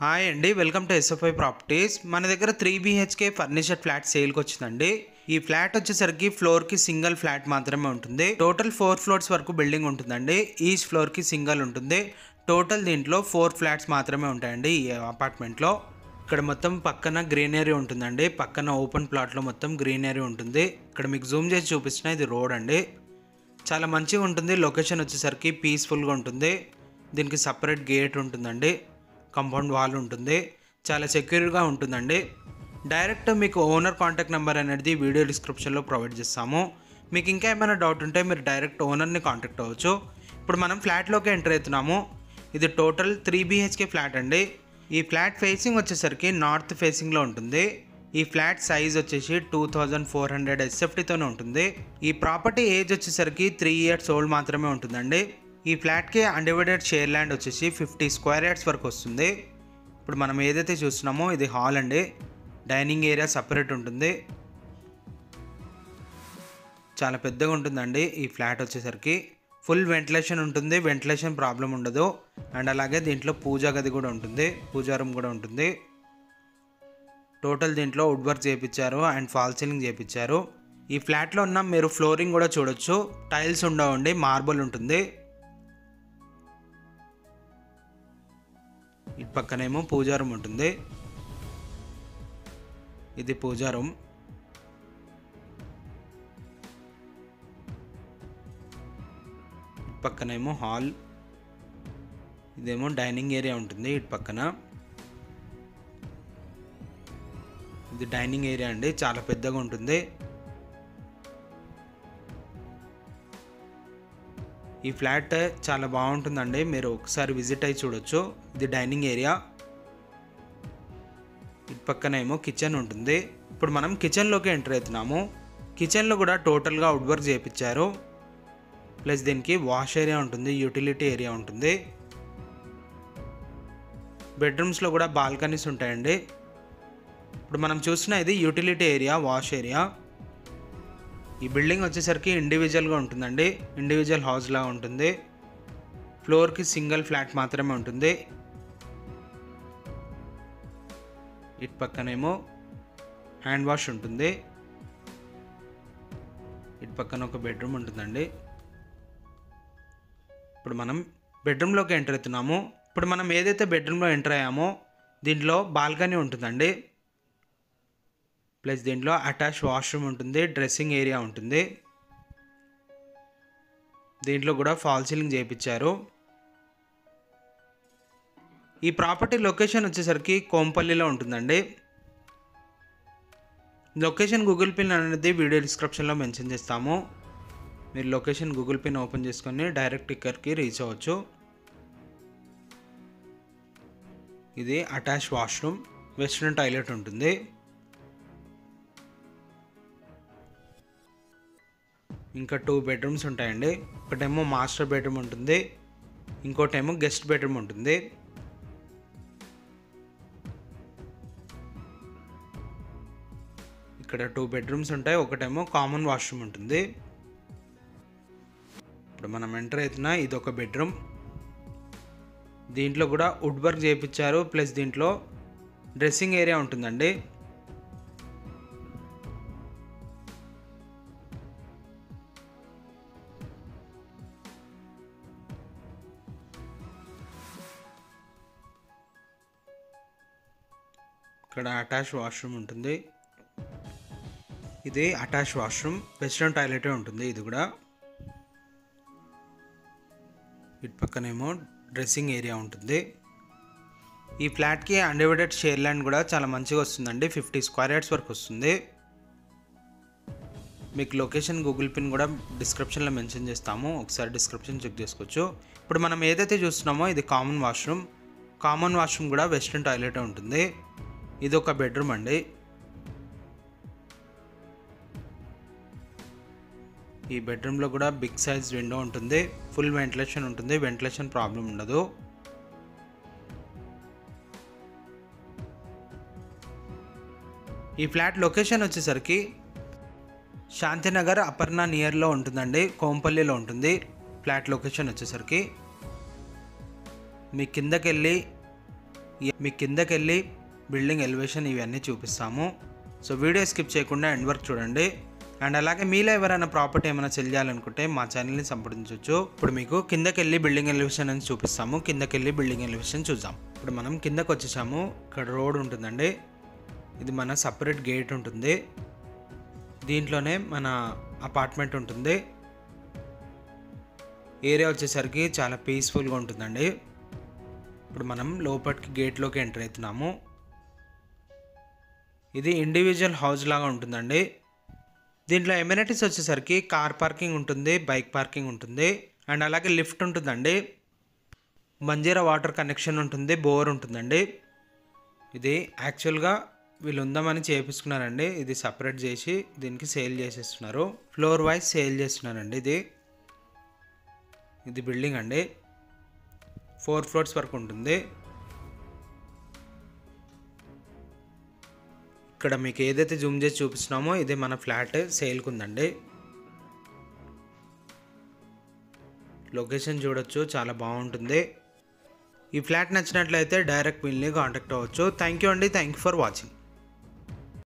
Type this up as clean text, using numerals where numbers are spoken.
Hi అండి, welcome to SFI properties. మన దగ్గర 3 BHK ఫర్నిచర్ ఫ్లాట్ సేల్కి వచ్చిందండి. ఈ ఫ్లాట్ వచ్చేసరికి ఫ్లోర్కి సింగిల్ ఫ్లాట్ మాత్రమే ఉంటుంది. టోటల్ 4 ఫ్లోర్స్ వరకు బిల్డింగ్ ఉంటుందండి. ఈచ్ ఫ్లోర్కి సింగిల్ ఉంటుంది. టోటల్ దీంట్లో 4 ఫ్లాట్స్ మాత్రమే ఉంటాయండి ఈ అపార్ట్మెంట్లో. ఇక్కడ మొత్తం పక్కన గ్రీనరీ ఉంటుందండి. పక్కన ఓపెన్ ప్లాట్లో మొత్తం గ్రీనరీ ఉంటుంది. ఇక్కడ మీకు జూమ్ చేసి చూపించిన ఇది రోడ్ అండి. చాలా మంచిగా ఉంటుంది. లొకేషన్ వచ్చేసరికి పీస్ఫుల్గా ఉంటుంది. దీనికి సపరేట్ గేట్ ఉంటుందండి. కాంపౌండ్ వాల్ ఉంటుంది. చాలా సెక్యూర్గా ఉంటుందండి. డైరెక్ట్ మీకు ఓనర్ కాంటాక్ట్ నెంబర్ అనేది వీడియో డిస్క్రిప్షన్లో ప్రొవైడ్ చేస్తాము. మీకు ఇంకా ఏమైనా డౌట్ ఉంటే మీరు డైరెక్ట్ ఓనర్ని కాంటాక్ట్ అవ్వచ్చు. ఇప్పుడు మనం ఫ్లాట్లోకి ఎంటర్ అవుతున్నాము. ఇది టోటల్ 3 BHK ఫ్లాట్ అండి. ఈ ఫ్లాట్ ఫేసింగ్ వచ్చేసరికి నార్త్ ఫేసింగ్లో ఉంటుంది. ఈ ఫ్లాట్ సైజ్ వచ్చేసి 2400 SFTతోనే ఉంటుంది. ఈ ప్రాపర్టీ ఏజ్ వచ్చేసరికి 3 years ఓల్డ్ మాత్రమే ఉంటుందండి. ఈ ఫ్లాట్కి అన్డివైడెడ్ షేర్ ల్యాండ్ వచ్చేసి 50 square yards వరకు వస్తుంది. ఇప్పుడు మనం ఏదైతే చూస్తున్నామో ఇది హాల్ అండి. డైనింగ్ ఏరియా సపరేట్ ఉంటుంది. చాలా పెద్దగా ఉంటుందండి. ఈ ఫ్లాట్ వచ్చేసరికి ఫుల్ వెంటిలేషన్ ఉంటుంది. వెంటిలేషన్ ప్రాబ్లం ఉండదు. అండ్ అలాగే దీంట్లో పూజా గది కూడా ఉంటుంది. పూజా రూమ్ కూడా ఉంటుంది. టోటల్ దీంట్లో వుడ్ వర్క్ చేయించారు అండ్ ఫాల్ సీలింగ్ చేయించారు. ఈ ఫ్లాట్లో ఉన్న మీరు ఫ్లోరింగ్ కూడా చూడొచ్చు. టైల్స్ ఉండవండి, మార్బుల్ ఉంటుంది. ఇటు పక్కనేమో పూజా రూమ్ ఉంటుంది. ఇది పూజా రూమ్. ఇటు పక్కనేమో హాల్. ఇదేమో డైనింగ్ ఏరియా ఉంటుంది. ఇటు పక్కన ఇది డైనింగ్ ఏరియా అండి. చాలా పెద్దగా ఉంటుంది. ఈ ఫ్లాట్ చాలా బాగుంటుందండి. మీరు ఒకసారి విజిట్ అయ్యి చూడొచ్చు. ఇది డైనింగ్ ఏరియా. ఇటు పక్కనేమో కిచెన్ ఉంటుంది. ఇప్పుడు మనం కిచెన్లోకి ఎంటర్ అవుతున్నాము. కిచెన్లో కూడా టోటల్గా వుడ్ వర్క్ చేయించారు. ప్లస్ దీనికి వాష్ ఏరియా ఉంటుంది, యూటిలిటీ ఏరియా ఉంటుంది. బెడ్రూమ్స్లో కూడా బాల్కనీస్ ఉంటాయండి. ఇప్పుడు మనం చూసిన ఇది యూటిలిటీ ఏరియా, వాష్ ఏరియా. ఈ బిల్డింగ్ వచ్చేసరికి ఇండివిజువల్గా ఉంటుందండి. ఇండివిజువల్ హౌస్ లాగా ఉంటుంది. ఫ్లోర్కి సింగిల్ ఫ్లాట్ మాత్రమే ఉంటుంది. ఇటు పక్కనేమో హ్యాండ్ వాష్ ఉంటుంది. ఇటు పక్కన ఒక బెడ్రూమ్ ఉంటుందండి. ఇప్పుడు మనం బెడ్రూమ్లోకి ఎంటర్ అవుతున్నాము. ఇప్పుడు మనం ఏదైతే బెడ్రూమ్లో ఎంటర్ అయ్యామో దీంట్లో బాల్కనీ ఉంటుందండి. ప్లస్ దీంట్లో అటాచ్ వాష్రూమ్ ఉంటుంది, డ్రెస్సింగ్ ఏరియా ఉంటుంది. దీంట్లో కూడా ఫాల్ సీలింగ్ చేయించారు. ఈ ప్రాపర్టీ లొకేషన్ వచ్చేసరికి కోంపల్లిలో ఉంటుందండి. లొకేషన్ గూగుల్ పిన్ అనేది వీడియో డిస్క్రిప్షన్లో మెన్షన్ చేస్తాము. మీరు లొకేషన్ గూగుల్ పిన్ ఓపెన్ చేసుకొని డైరెక్ట్ ఇక్కడికి రీచ్ అవ్వచ్చు. ఇది అటాచ్ వాష్రూమ్, వెస్ట్రన్ టాయిలెట్ ఉంటుంది. ఇంకా 2 బెడ్రూమ్స్ ఉంటాయండి. ఒకటేమో మాస్టర్ బెడ్రూమ్ ఉంటుంది, ఇంకోటేమో గెస్ట్ బెడ్రూమ్ ఉంటుంది. ఇక్కడ 2 బెడ్రూమ్స్ ఉంటాయి. ఒకటేమో కామన్ వాష్రూమ్ ఉంటుంది. ఇప్పుడు మనం ఎంటర్ అవుతున్నా ఇది ఒక బెడ్రూమ్. దీంట్లో కూడా వుడ్ వర్క్ చేయించారు. ప్లస్ దీంట్లో డ్రెస్సింగ్ ఏరియా ఉంటుందండి. ఇక్కడ అటాచ్ వాష్రూమ్ ఉంటుంది. ఇది అటాచ్ వాష్రూమ్, వెస్ట్రన్ టాయిలెటే ఉంటుంది. ఇది కూడా ఇటు పక్కనేమో డ్రెస్సింగ్ ఏరియా ఉంటుంది. ఈ ఫ్లాట్కి అన్డివైడెడ్ షేర్ ల్యాండ్ కూడా చాలా మంచిగా వస్తుందండి. 50 square yards వరకు వస్తుంది. మీకు లొకేషన్ గూగుల్ పిన్ కూడా డిస్క్రిప్షన్లో మెన్షన్ చేస్తాము. ఒకసారి డిస్క్రిప్షన్ చెక్ చేసుకోవచ్చు. ఇప్పుడు మనం ఏదైతే చూస్తున్నామో ఇది కామన్ వాష్రూమ్. కామన్ వాష్రూమ్ కూడా వెస్ట్రన్ టాయిలెటే ఉంటుంది. ఇది ఒక బెడ్రూమ్ అండి. ఈ బెడ్రూమ్లో కూడా బిగ్ సైజ్ విండో ఉంటుంది. ఫుల్ వెంటిలేషన్ ఉంటుంది. వెంటిలేషన్ ప్రాబ్లం ఉండదు. ఈ ఫ్లాట్ లొకేషన్ వచ్చేసరికి శాంతినగర్ అపర్ణ నియర్లో ఉంటుందండి. కోంపల్లిలో ఉంటుంది ఫ్లాట్ లొకేషన్ వచ్చేసరికి. మీ కిందకి వెళ్ళి మీ కిందకి వెళ్ళి బిల్డింగ్ ఎలివేషన్ ఇవన్నీ చూపిస్తాము. సో వీడియో స్కిప్ చేయకుండా ఎండ్ వరకు చూడండి. అండ్ అలాగే మీలో ఎవరైనా ప్రాపర్టీ ఏమైనా సెల్ చేయాలనుకుంటే మా ఛానల్ని సంప్రదించవచ్చు. ఇప్పుడు మీకు కిందకి వెళ్ళి బిల్డింగ్ ఎలివేషన్ అని చూపిస్తాము. కిందకి వెళ్ళి బిల్డింగ్ ఎలివేషన్ చూద్దాం. ఇప్పుడు మనం కిందకి వచ్చేసాము. ఇక్కడ రోడ్ ఉంటుందండి. ఇది మన సపరేట్ గేట్ ఉంటుంది. దీంట్లోనే మన అపార్ట్మెంట్ ఉంటుంది. ఏరియా వచ్చేసరికి చాలా పీస్ఫుల్గా ఉంటుందండి. ఇప్పుడు మనం లోపలికి గేట్లోకి ఎంటర్ అవుతున్నాము. ఇది ఇండివిజువల్ హౌస్ లాగా ఉంటుందండి. దీంట్లో ఎమ్యూనిటీస్ వచ్చేసరికి కార్ పార్కింగ్ ఉంటుంది, బైక్ పార్కింగ్ ఉంటుంది, అండ్ అలాగే లిఫ్ట్ ఉంటుందండి. మంజీరా వాటర్ కనెక్షన్ ఉంటుంది, బోర్ ఉంటుందండి. ఇది యాక్చువల్గా వీళ్ళు ఉందామని చేపించుకున్నారండి. ఇది సపరేట్ చేసి దీనికి సేల్ చేసేస్తున్నారు. ఫ్లోర్ వైజ్ సేల్ చేస్తున్నారండి. ఇది బిల్డింగ్ అండి. 4 ఫ్లోర్స్ వరకు ఉంటుంది. ఇక్కడ మీకు ఏదైతే జూమ్ చేసి చూపిస్తున్నామో ఇదే మన ఫ్లాట్ సేల్కి ఉందండి. లొకేషన్ చూడొచ్చు, చాలా బాగుంటుంది. ఈ ఫ్లాట్ నచ్చినట్లయితే డైరెక్ట్ వీళ్ళని కాంటాక్ట్ అవ్వచ్చు. థ్యాంక్ యూ అండి. Thank you for watching.